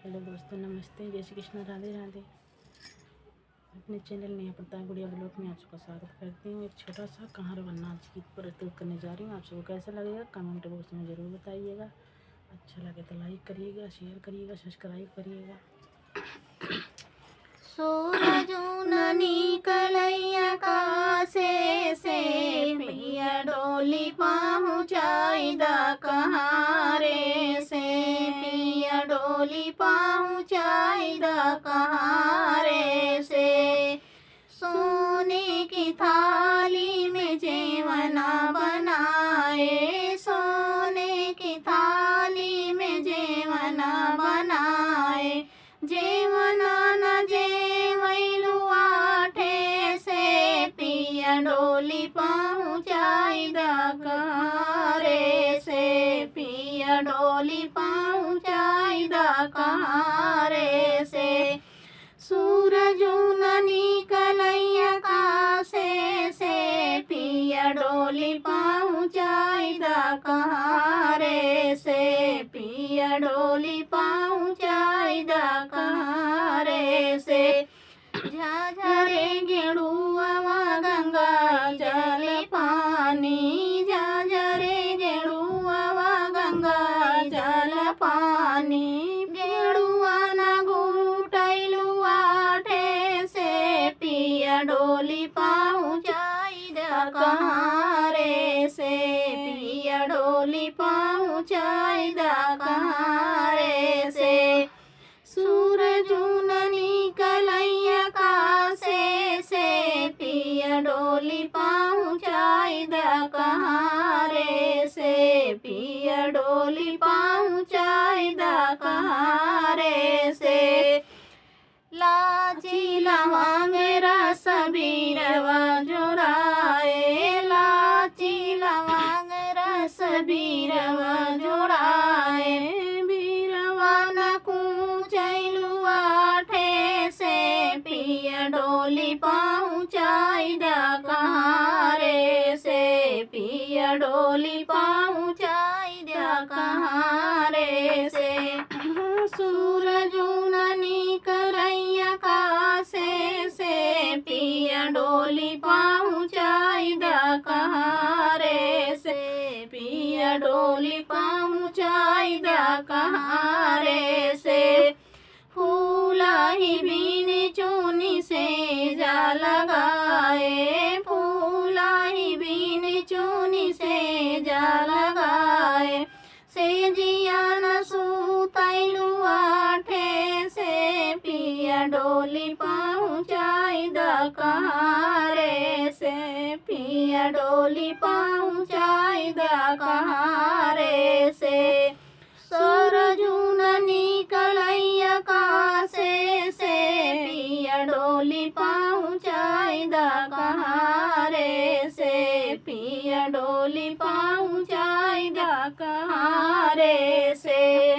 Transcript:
Hello दोस्तों, नमस्ते, जय श्री कृष्ण, राधे राधे। अपने चैनल नेहा प्रताप गुड़िया ब्लॉग में आप सबका स्वागत करती हूँ। एक छोटा सा कहार बनना आज की प्रस्तुत करने जा रही हूँ। आप सबको कैसा लगेगा कमेंट बॉक्स में ज़रूर बताइएगा। अच्छा लगे तो लाइक करिएगा, शेयर करिएगा, सब्सक्राइब करिएगा। सूरज न निकलैया कासे से पिया डोली पहुँचाई द कहाँ रे से पिया डोली पहुँचाई द कहाँ रे से। सोने की थाली में जेवना बनाए, सोने की थाली में जेवना बनाए, जेवना न जेवैलु आठे से पिया डोली पहुँचाई द कहाँ रे से पिया डोली पहुँचाई द कहाँ रे से। सूरज न निकलैया कासे से पिया डोली पहुँचाई द कहाँ रे से पिया डोली पहुँचाई द कहाँ रे से। झाझरे गेड़ुआ गंगा जल पानी, झाझरे गेड़ुआ गंगा जल पानी, गेड़ुआ न घुटैलु आठे से पिया डोली पहुँचाई द कहाँ रे से पिया डोली पहुँचाई द कहाँ रे से। सूरज न निकलैया कासे से पिया डोली पहुँचाई द कहाँ रे से पिया डोली पहुँचाई द कहाँ रे से। लाची लवंग रस बीरवा जोड़ाए, लाची लवंग रस बीरवा जोड़ाए, बीरवा न कूचैलु आठे से पिया डोली पहुँचाई द कहाँ रे से पिया डोली पहुँचाई द कहाँ रे से। सूरज न निकलैया कासे से पिया डोली पहुँचाई द कहाँ रे से पिया डोली पहुँचाई द कहाँ रे से। फूला ही बीन चूनी से जा लगाए, फूला ही बीन चूनी से जा लगाए, से जिया न सुतैलु आठे से पिया डोली पहुँचाई द कहाँ रे से पिया डोली पहुँचाई द कहाँ रे से। सूरज न निकलैया कासे से पिया डोली पहुँचाई द कहाँ रे से पिया डोली पहुँचाई द कहाँ रे से।